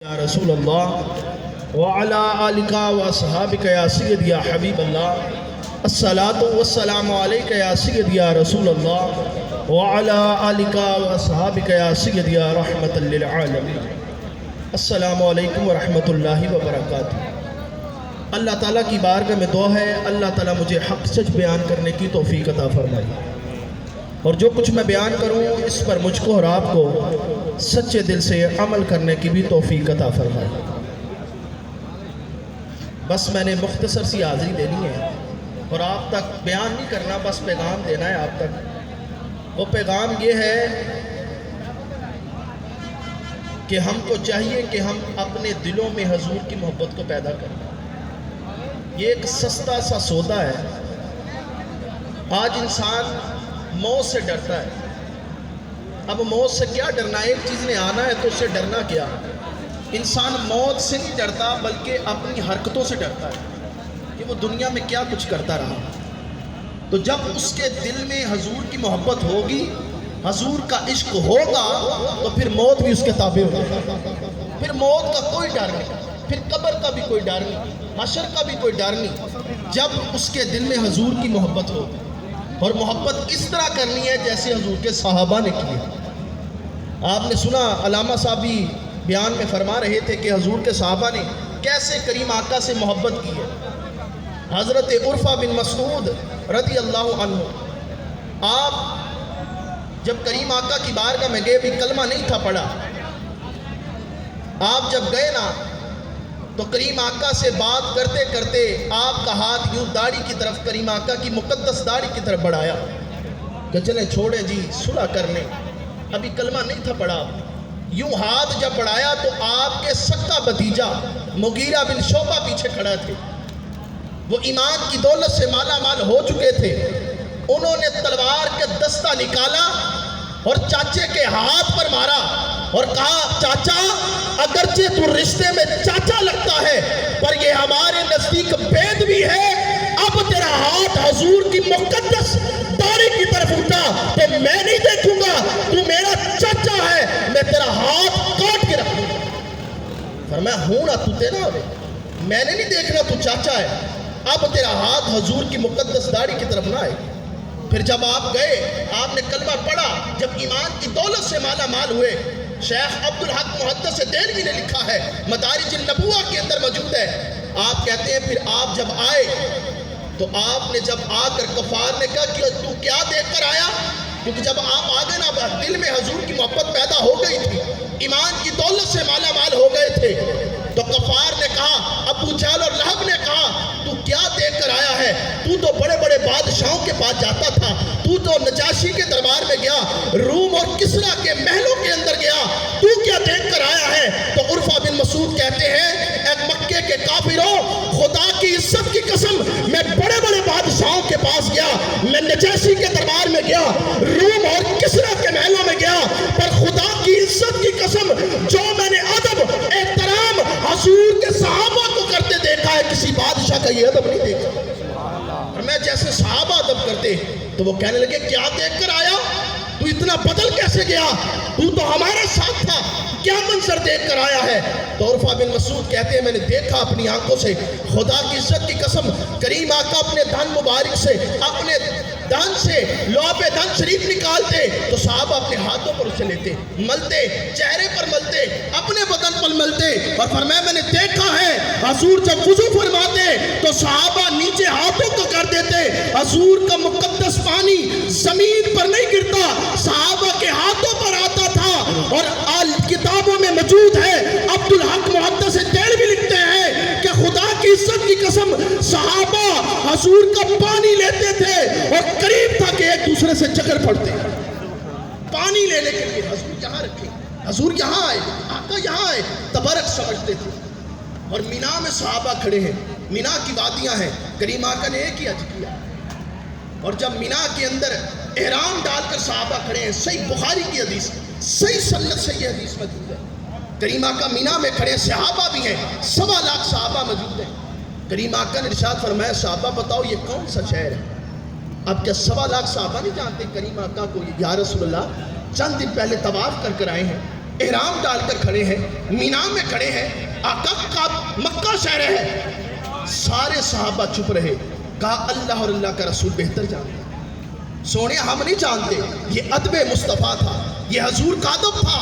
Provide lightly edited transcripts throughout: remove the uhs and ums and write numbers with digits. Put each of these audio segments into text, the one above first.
یا رسول اللہ وعلا آلکا و صحابکا یا سید یا حبیب اللہ الصلاة والسلام علیکا یا سید یا رسول اللہ وعلا آلکا و صحابکا یا سید یا رحمت للعالمین۔ السلام علیکم ورحمت اللہ وبرکاتہ۔ اللہ تعالیٰ کی بارگاہ میں دعا ہے اللہ تعالیٰ مجھے حق سچ بیان کرنے کی توفیق عطا فرمائے، اور جو کچھ میں بیان کروں اس پر مجھ کو اور آپ کو سچے دل سے عمل کرنے کی بھی توفیق عطا فرمائے۔ بس میں نے مختصر سی حاضری دینی ہے اور آپ تک بیان نہیں کرنا، بس پیغام دینا ہے آپ تک۔ وہ پیغام یہ ہے کہ ہم کو چاہیے کہ ہم اپنے دلوں میں حضور کی محبت کو پیدا کریں۔ یہ ایک سستا سا سودا ہے۔ آج انسان موت سے ڈرتا ہے۔ اب موت سے کیا ڈرنا ہے؟ ایک چیز نے آنا ہے تو اس سے ڈرنا کیا؟ انسان موت سے نہیں ڈرتا بلکہ اپنی حرکتوں سے ڈرتا ہے کہ وہ دنیا میں کیا کچھ کرتا رہا۔ تو جب اس کے دل میں حضور کی محبت ہوگی، حضور کا عشق ہوگا، تو پھر موت بھی اس کے تابع ہوگی۔ پھر موت کا کوئی ڈر نہیں، پھر قبر کا بھی کوئی ڈر نہیں، حشر کا بھی کوئی ڈر نہیں، جب اس کے دل میں حضور کی محبت ہوگی۔ اور محبت اس طرح کرنی ہے جیسے حضور کے صحابہ نے کی ہے۔ آپ نے سنا علامہ صاحب بھی بیان میں فرما رہے تھے کہ حضور کے صحابہ نے کیسے کریم آقا سے محبت کی ہے۔ حضرت عرفہ بن مسعود رضی اللہ عنہ، آپ جب کریم آقا کی بارگاہ میں گئے، بھی کلمہ نہیں تھا پڑھا، آپ جب گئے نا تو کریم آقا سے بات کرتے کرتے آپ کا ہاتھ یوں داڑھی کی طرف، کریم آقا کی مقدس داڑھی کی طرف بڑھایا کہ چلیں چھوڑیں جی، صلح کر لیں، ابھی کلمہ نہیں تھا پڑھا۔ یوں ہاتھ جب بڑھایا تو آپ کے سکا بھتیجا مغیرہ بن شعبہ پیچھے کھڑا تھے۔ وہ ایمان کی دولت سے مالا مال ہو چکے تھے۔ انہوں نے تلوار کے دستہ نکالا اور چاچے کے ہاتھ پر مارا اور کہا، چاچا اگرچہ تو رشتے میں چاچا لگتا ہے پر یہ ہمارے نزدیک بید بھی ہے، اب تیرا ہاتھ حضور کی مقدس داڑھی کی طرف اٹھا تو میں نہیں دیکھوں گا، تو میرا چاچا ہے، میں تیرا ہاتھ کاٹ کے رکھوں گا۔ فرمایا ہوں نا، تو تیرا ہوئے، میں نے نہیں دیکھنا تو چاچا ہے، اب تیرا ہاتھ حضور کی مقدس داڑھی کی طرف نہ آئے۔ پھر جب آپ گئے، آپ نے کلمہ پڑھا، جب ایمان کی دولت سے مالا مال ہوئے، شیخ عبدالحق محدث دہلوی نے لکھا ہے، مدارج النبوہ کے اندر موجود ہے، آپ کہتے ہیں پھر آپ جب آئے تو آپ نے جب آ کر کفار نے کہا کہ تو کیا دیکھ کر آیا؟ کیونکہ جب آپ آگے نا دل میں حضور کی محبت پیدا ہو گئی تھی، ایمان کی دولت سے مالا مال ہو گئے تھے، تو کفار نے کہا، ابو جہل اور لہب نے کہا، تو کیا دیکھ کر آیا ہے؟ تو تو بڑے بڑے بادشاہوں کے پاس جاتا تھا، تو نجاشی کے دربار میں گیا، روم اور کسرا کے محلوں کے اندر گیا، تو کیا دیکھ کر آیا ہے؟ تو عرفہ بن مسعود کہتے ہیں، اے مکے کے کافروں، خدا کی عزت کی قسم میں بڑے بڑے بادشاہوں کے پاس گیا، میں نجاشی کے دربار میں گیا، روم اور کسرا کے محلوں میں گیا، پر خدا کی عزت کی قسم جو میں نے ادب احترام حضور کے صحابہ کو کرتے دیکھا ہے، کسی بادشاہ کا یہ ادب نہیں دیکھا۔ اور میں جیسے صحابہ ادب کرتے تو وہ کہنے لگے، کیا دیکھ کر آیا؟ تو اتنا بدل کیسے گیا؟ تو ہمارے ساتھ تھا، کیا منظر دیکھ کر آیا ہے؟ تو عرفہ بن مسعود کہتے ہیں، میں نے دیکھا اپنی آنکھوں سے، خدا کی عزت کی قسم کریم آقا اپنے دھن مبارک سے، اپنے دھن سے لعاب دھن شریف نکالتے تو صحابہ اپنے ہاتھوں پر اسے لیتے، ملتے، چہرے پر ملتے، اپنے بدن پر ملتے، اور فرمایا میں نے دیکھا ہے حضور جب وضو فرماتے تو صحابہ نیچے ہاتھوں کو کر دیتے، حضور کا مقدس پانی زمین پر نہیں گرتا، صحابہ کے ہاتھوں پر آتا تھا۔ اور کتابوں میں موجود ہے، عبدالحق محدث دہلوی لکھتے ہیں کہ خدا کی عزت کی قسم صحابہ حضور کا پانی لیتے تھے اور قریب تھا کہ ایک دوسرے سے چکر پڑتے، پانی لینے کے لیے حضور یہاں رکھے، حضور یہاں آئے، آقا یہاں آئے، تبرک سمجھتے تھے۔ اور مینا میں صحابہ کھڑے ہیں، مینا کی وادیاں ہیں، کریم آقا نے ایک ہی حج کیا، اور جب مینا کے اندر احرام ڈال کر صحابہ کھڑے ہیں، صحیح بخاری کی حدیث، صحیح سند سے یہ حدیث موجود ہے، کریم آقا مینا میں کھڑے ہیں، صحابہ بھی ہیں، 1.25 لاکھ صحابہ موجود ہیں۔ کریم آقا نے ارشاد فرمایا، صحابہ بتاؤ یہ کون سا شہر ہے؟ اب کیا 1.25 لاکھ صحابہ نہیں جانتے کریم آقا کو؟ یا رسول اللہ چند دن پہلے طواف کر کر آئے ہیں، احرام ڈال کر کھڑے ہیں، مینا میں کھڑے ہیں، آقا کا مکہ شہر ہے۔ سارے صحابہ چپ رہے، کہا اللہ اور اللہ کا رسول بہتر جانتے ہیں۔ سونے ہم نہیں جانتے، یہ ادب مصطفیٰ تھا، یہ حضور کا ادب تھا،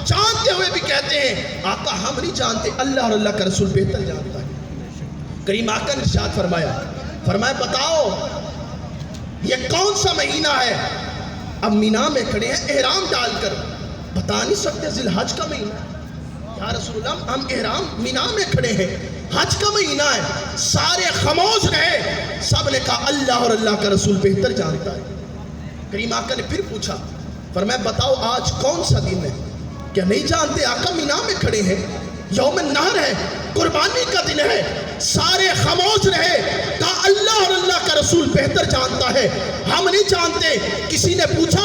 جانتے ہوئے بھی کہتے ہیں آقا ہم نہیں جانتے، اللہ اور اللہ کا رسول بہتر جانتا ہے۔ کریم آقا نے ارشاد فرمایا بتاؤ یہ کون سا مہینہ ہے؟ اب مینا میں کھڑے ہیں احرام ڈال کر، بتا نہیں سکتے ذی الحج کا مہینہ ہے۔ یا رسول اللہ ہم احرام مینا میں کھڑے ہیں، حج کا مہینہ ہے۔ سارے خاموش رہے، سب نے کہا اللہ اور اللہ کا رسول بہتر جانتا ہے۔ کریم آقا نے پھر پوچھا، فرمایا بتاؤ آج کون سا دن ہے؟ کیا نہیں جانتے آقا مینا میں کھڑے ہیں، یوم النحر ہے، قربانی کا دن ہے۔ سارے خاموش رہے، کہا اللہ اور اللہ کا رسول بہتر جانتا ہے، ہم نہیں جانتے۔ کسی نے پوچھا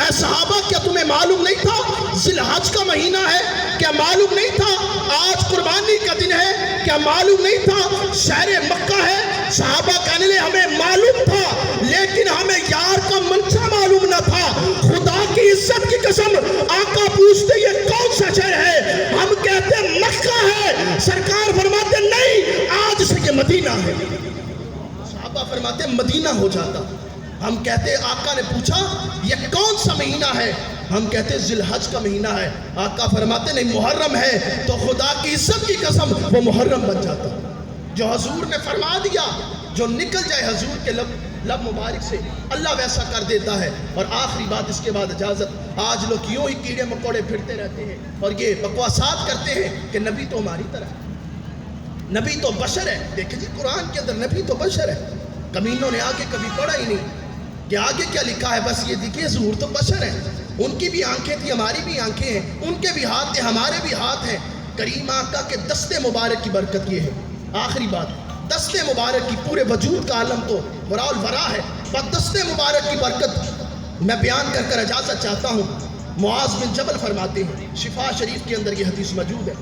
اے صحابہ کیا تمہیں معلوم نہیں تھا ذی الحج کا مہینہ ہے؟ کیا معلوم نہیں تھا آج قربانی کا دن ہے؟ کیا معلوم نہیں تھا شہر مکہ ہے؟ صحابہ کہنے لے ہمیں معلوم تھا، لیکن ہمیں یار کا منشا معلوم نہ تھا۔ خدا کی عزت کی قسم آقا پوچھتے یہ کون سا شہر ہے؟ ہم کہتے مکہ ہے، سرکار فرماتے نہیں آج سے یہ مدینہ ہے۔ صحابہ فرماتے مدینہ ہو جاتا، ہم کہتے آقا نے پوچھا یہ کون سا مہینہ ہے؟ ہم کہتے ذی الحج کا مہینہ ہے۔ آقا فرماتے نہیں محرم ہے، تو خدا کی عزت کی قسم وہ محرم بن جاتا۔ جو حضور نے فرما دیا، جو نکل جائے حضور کے لب مبارک سے، اللہ ویسا کر دیتا ہے۔ اور آخری بات اس کے بعد اجازت، آج لوگ یوں ہی کیڑے مکوڑے پھرتے رہتے ہیں اور یہ بکواسات کرتے ہیں کہ نبی تو ہماری طرح ہے، نبی تو بشر ہے۔ دیکھیں جی قرآن کے اندر نبی تو بشر ہے، کمینوں نے آگے کبھی پڑھا ہی نہیں کہ آگے کیا لکھا ہے، بس یہ دیکھیے ظہور تو بشر ہے، ان کی بھی آنکھیں تھی ہماری بھی آنکھیں ہیں، ان کے بھی ہاتھ تھے ہمارے بھی ہاتھ ہیں۔ کریم آقا کے دستے مبارک کی برکت یہ ہے۔ آخری بات، دستے مبارک کی پورے وجود کا عالم تو وراء الورا ہے، بس دستے مبارک کی برکت میں بیان کر اجازت چاہتا ہوں۔ معاذ بن جبل فرماتے ہیں، شفا شریف کے اندر یہ حدیث موجود ہے،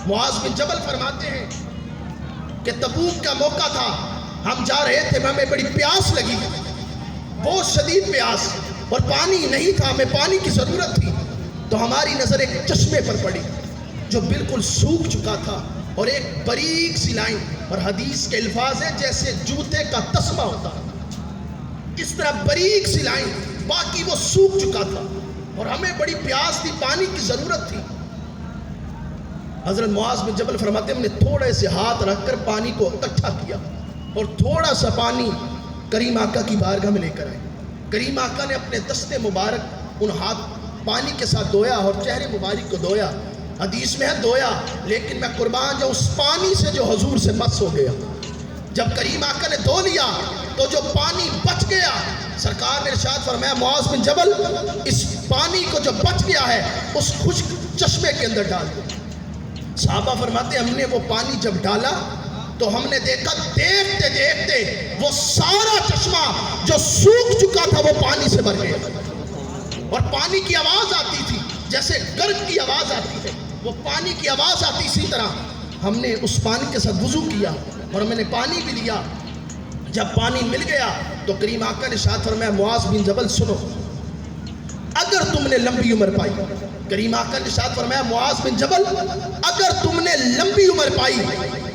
معاذ بن جبل فرماتے ہیں کہ تبوک کا موقع تھا، ہم جا رہے تھے، ہمیں بڑی پیاس لگی، بہت شدید پیاس، اور پانی نہیں تھا، ہمیں پانی کی ضرورت تھی۔ تو ہماری نظر ایک چشمے پر پڑی جو بالکل سوکھ چکا تھا، اور ایک باریک سی لائن، اور حدیث کے الفاظ ہیں جیسے جوتے کا تسمہ ہوتا، اس طرح باریک سی لائن، باقی وہ سوکھ چکا تھا، اور ہمیں بڑی پیاس تھی، پانی کی ضرورت تھی۔ حضرت معاذ بن جبل فرماتے ہیں ہم نے تھوڑے سے ہاتھ رکھ کر پانی کو اکٹھا کیا، اور تھوڑا سا پانی کریم آقا کی بارگاہ میں لے کر آئے۔ کریم آقا نے اپنے دستے مبارک ان ہاتھ پانی کے ساتھ دھویا اور چہرے مبارک کو دھویا، حدیث میں ہے دھویا، لیکن میں قربان جو اس پانی سے جو حضور سے مس ہو گیا۔ جب کریم آقا نے دھو لیا تو جو پانی بچ گیا، سرکار نے ارشاد فرمایا معاذ بن جبل اس پانی کو جو بچ گیا ہے اس خشک چشمے کے اندر ڈال دو۔ صحابہ فرماتے ہم نے وہ پانی جب ڈالا تو ہم نے دیکھا دیکھتے دیکھتے وہ سارا چشمہ جو سوکھ چکا تھا وہ پانی سے بھر گیا، اور پانی کی آواز آتی تھی جیسے گرد کی آواز آتی ہے، وہ پانی کی آواز آتی اسی طرح۔ ہم نے اس پانی کے ساتھ وضو کیا اور میں نے پانی بھی لیا۔ جب پانی مل گیا تو کریم آقا نے ارشاد فرمایا معاذ بن جبل سنو، اگر تم نے لمبی عمر پائی، کریم آقا نے ارشاد فرمایا معاذ بن جبل اگر تم نے لمبی عمر پائی،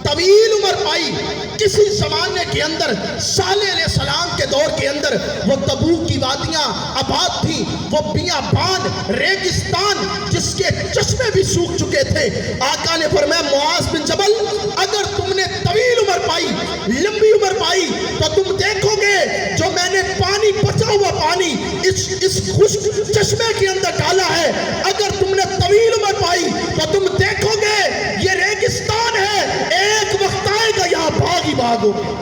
طویل عمر پائی، کسی زمانے کے اندر صالح علیہ السلام کے دور کے اندر وہ تبوک کی وادیاں آباد تھیں، وہ بیابان ریگستان جس کے چشمے بھی سوکھ چکے تھے۔ آقا نے فرمایا معاذ بن جبل اگر تم نے طویل عمر پائی، لمبی عمر پائی، تو تم دیکھو گے جو میں نے پانی بچا ہوا پانی اس خشک چشمے کے اندر ڈالا ہے، اگر تم نے طویل عمر پائی تو تم دیکھو گے یہ ریگستان ہے، ایک وقت آئے گا یہاں باغ ہی باغ ہوں گے،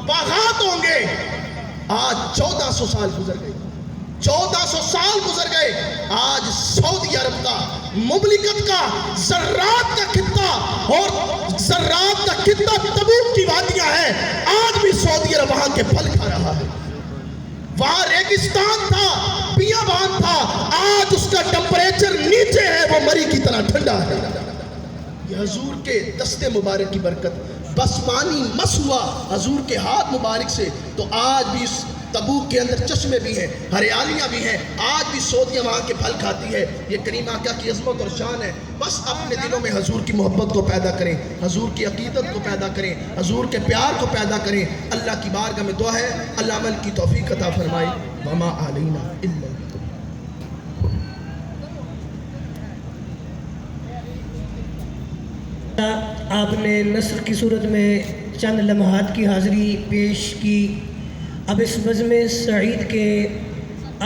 باغات ہوں گے۔ آج 1400 سال گزر گئے، 1400 سال گزر گئے، آج سعودی عرب کا مملکت کا ذرات کا خطہ، اور ذرات کا خطہ تبوک کی وادیاں ہیں، آج بھی سعودی عرب وہاں کے پھل کھا رہا ہے۔ وہاں ریگستان تھا، بیابان تھا، آج اس کا ٹمپریچر نیچے ہے، وہ مری کی طرح ٹھنڈا ہے۔ یہ حضور کے دستے مبارک کی برکت، بس پانی مس ہوا حضور کے ہاتھ مبارک سے، تو آج بھی اس تبوک کے اندر چشمے بھی ہیں، ہریالیاں بھی ہیں، آج بھی سعودیہ وہاں کے پھل کھاتی ہے. یہ کریم آقا کی عظمت اور شان ہے. بس اپنے دلوں میں حضور کی محبت کو پیدا کریں، حضور کی عقیدت کو پیدا کریں، حضور کے پیار کو پیدا کریں. اللہ کی بارگاہ میں دعا ہے اللہ عمل کی توفیق عطا فرمائے. وما علینا الا آپ نے نثر کی صورت میں چند لمحات کی حاضری پیش کی. اب اس بزم سعید کے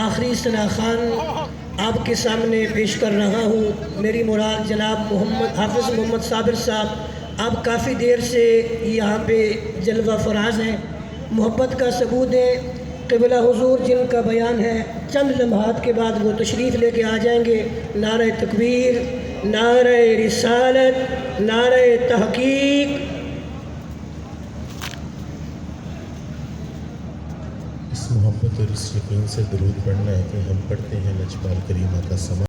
آخری ثناخوان آپ کے سامنے پیش کر رہا ہوں. میری مراد جناب حافظ محمد صابر صاحب، آپ کافی دیر سے یہاں پہ جلوہ فراز ہیں، محبت کا ثبوت ہے. قبلہ حضور جن کا بیان ہے چند لمحات کے بعد وہ تشریف لے کے آ جائیں گے. نعرہ تکبیر، نعرہ رسالت، نعرہ تحقیق. اس محبت اور اس یقین سے درود پڑھنا ہے کہ ہم پڑھتے ہیں لجپال کریم آقا سما